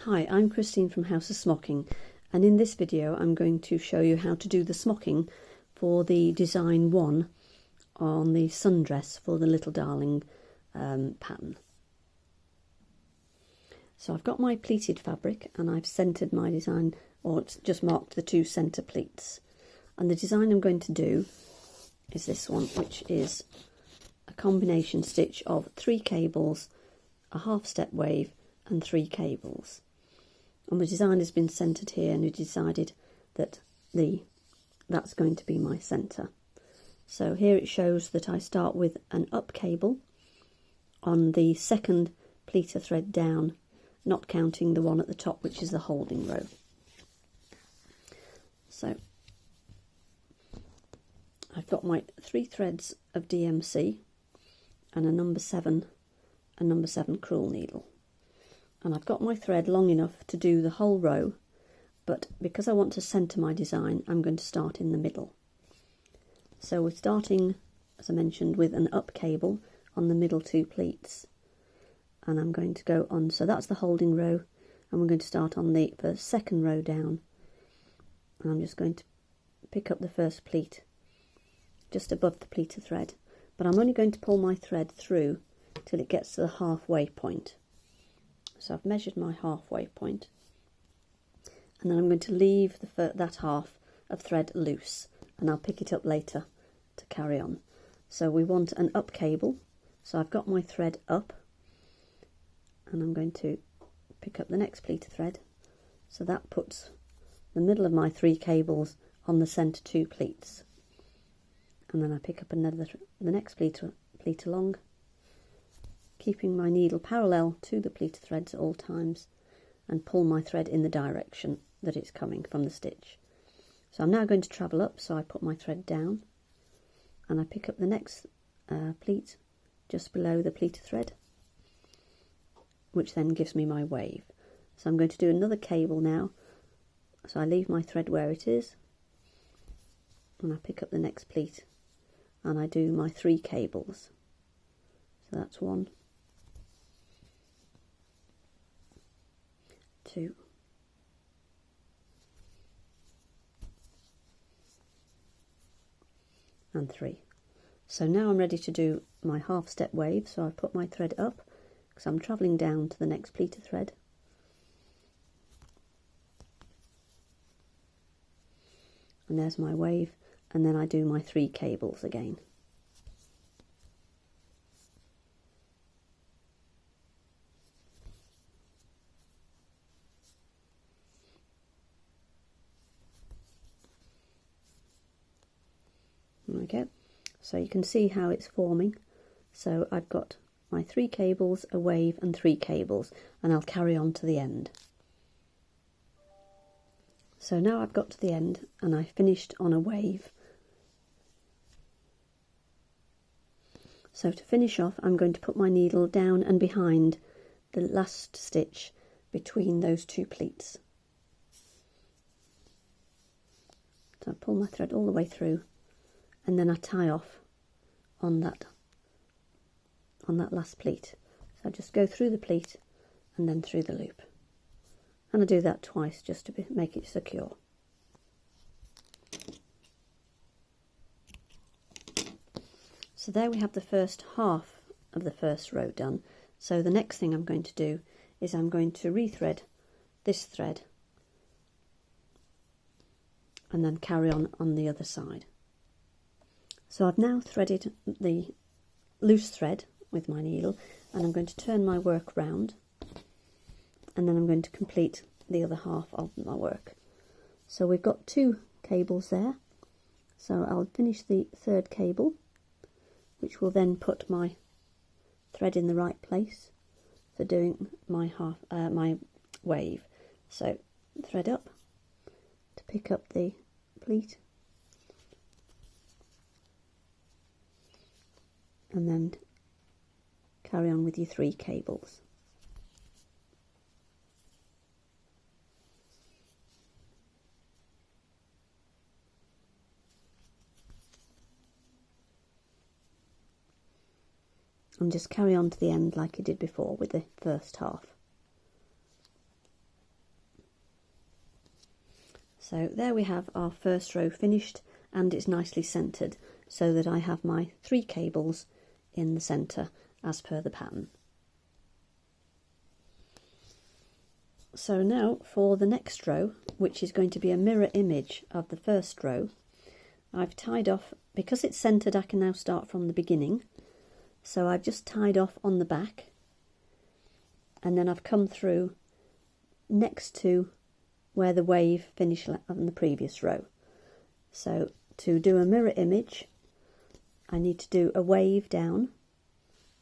Hi, I'm Christine from House of Smocking, and in this video I'm going to show you how to do the smocking for the design 1 on the sundress for the Little Darling pattern. So I've got my pleated fabric and I've centred my design, or it's just marked the 2 centre pleats. And the design I'm going to do is this one, which is a combination stitch of 3 cables, a half step wave and 3 cables. And the design has been centred here, and we decided that that's going to be my centre. So here it shows that I start with an up cable on the second pleater thread down, not counting the one at the top, which is the holding row. So I've got my 3 threads of DMC and a number 7 crewel needle. And I've got my thread long enough to do the whole row, but because I want to centre my design, I'm going to start in the middle. So we're starting, as I mentioned, with an up cable on the middle 2 pleats. And I'm going to go on, so that's the holding row, and we're going to start on the second row down. And I'm just going to pick up the first pleat just above the pleater thread. But I'm only going to pull my thread through till it gets to the halfway point. So I've measured my halfway point, and then I'm going to leave that half of thread loose, and I'll pick it up later to carry on. So we want an up cable, so I've got my thread up, and I'm going to pick up the next pleater thread, so that puts the middle of my 3 cables on the centre 2 pleats, and then I pick up the next pleat along, keeping my needle parallel to the pleater threads at all times, and pull my thread in the direction that it's coming from the stitch. So I'm now going to travel up, so I put my thread down and I pick up the next pleat just below the pleater thread, which then gives me my wave. So I'm going to do another cable now, so I leave my thread where it is and I pick up the next pleat and I do my 3 cables. So that's 1, 2, and 3. So now I'm ready to do my half step wave, so I put my thread up because I'm travelling down to the next pleater thread, and there's my wave, and then I do my 3 cables again. Okay, so you can see how it's forming. So I've got my 3 cables, a wave and 3 cables, and I'll carry on to the end. So now I've got to the end and I finished on a wave. So to finish off, I'm going to put my needle down and behind the last stitch between those 2 pleats. So I pull my thread all the way through, and then I tie off on that last pleat. So I just go through the pleat and then through the loop, and I do that twice just to make it secure. So there we have the first half of the first row done. So the next thing I'm going to do is I'm going to rethread this thread and then carry on the other side. So I've now threaded the loose thread with my needle, and I'm going to turn my work round, and then I'm going to complete the other half of my work. So we've got 2 cables there, so I'll finish the 3rd cable, which will then put my thread in the right place for doing my my wave. So thread up to pick up the pleat, and then carry on with your 3 cables. And just carry on to the end like you did before with the first half. So there we have our first row finished, and it's nicely centred so that I have my 3 cables in the centre as per the pattern. So now for the next row, which is going to be a mirror image of the first row, I've tied off, because it's centred I can now start from the beginning, so I've just tied off on the back, and then I've come through next to where the wave finished on the previous row. So to do a mirror image I need to do a wave down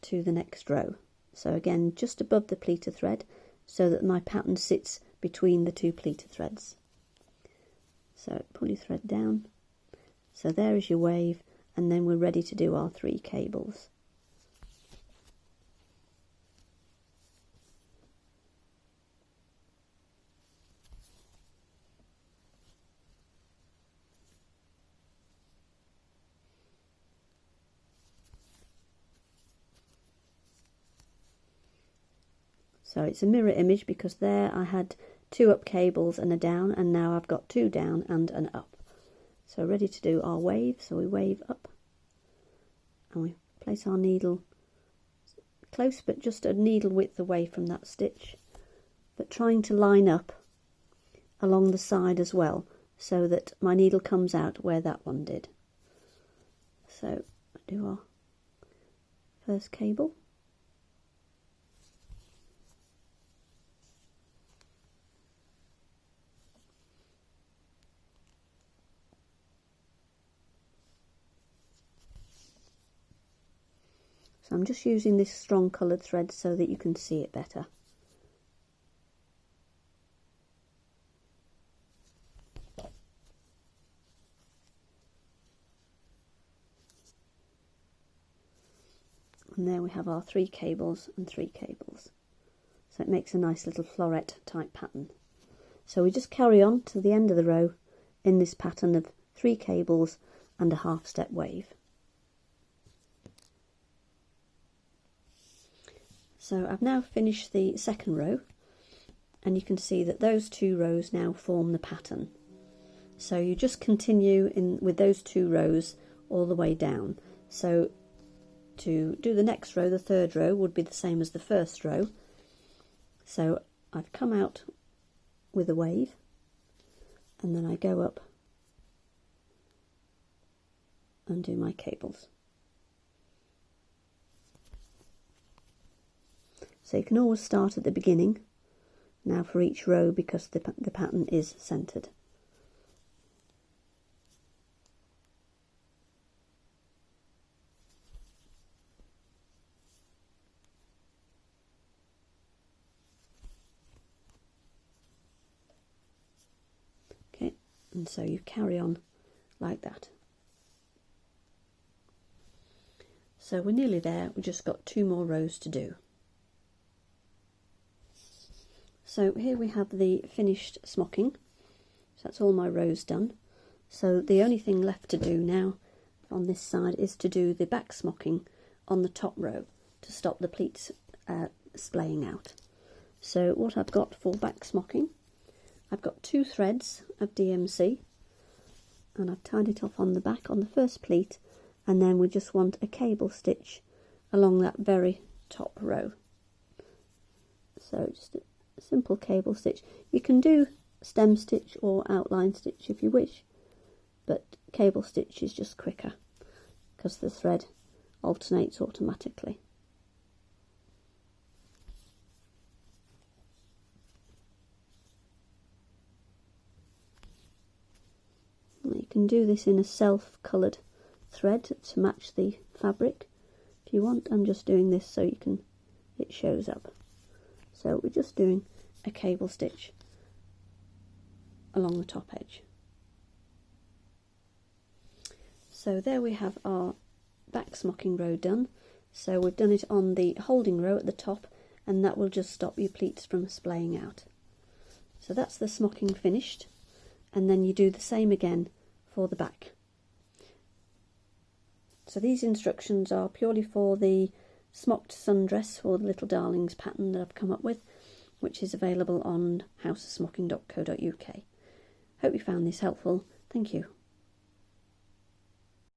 to the next row, so again just above the pleater thread, so that my pattern sits between the 2 pleater threads. So pull your thread down, so there is your wave, and then we're ready to do our 3 cables. So it's a mirror image because there I had 2 up cables and a down, and now I've got 2 down and an up. So ready to do our wave, so we wave up and we place our needle close, but just a needle width away from that stitch, but trying to line up along the side as well, so that my needle comes out where that one did. So do our first cable. So I'm just using this strong coloured thread so that you can see it better. And there we have our 3 cables and 3 cables. So it makes a nice little floret type pattern. So we just carry on to the end of the row in this pattern of 3 cables and a half step wave. So I've now finished the second row, and you can see that those 2 rows now form the pattern. So you just continue with those 2 rows all the way down. So to do the next row, the third row would be the same as the first row. So I've come out with a wave, and then I go up and do my cables. So you can always start at the beginning now for each row, because the pattern is centred. Okay, and so you carry on like that. So we're nearly there, we've just got 2 more rows to do. So here we have the finished smocking. So that's all my rows done. So the only thing left to do now on this side is to do the back smocking on the top row to stop the pleats splaying out. So what I've got for back smocking, I've got 2 threads of DMC, and I've tied it off on the back on the first pleat, and then we just want a cable stitch along that very top row. So just a simple cable stitch. You can do stem stitch or outline stitch if you wish, but cable stitch is just quicker because the thread alternates automatically. You can do this in a self-coloured thread to match the fabric if you want. I'm just doing this so it shows up. So we're just doing a cable stitch along the top edge. So there we have our back smocking row done. So we've done it on the holding row at the top, and that will just stop your pleats from splaying out. So that's the smocking finished, and then you do the same again for the back. So these instructions are purely for the Smocked sundress or the Little Darlings pattern that I've come up with, which is available on houseofsmocking.co.uk. Hope you found this helpful. Thank you.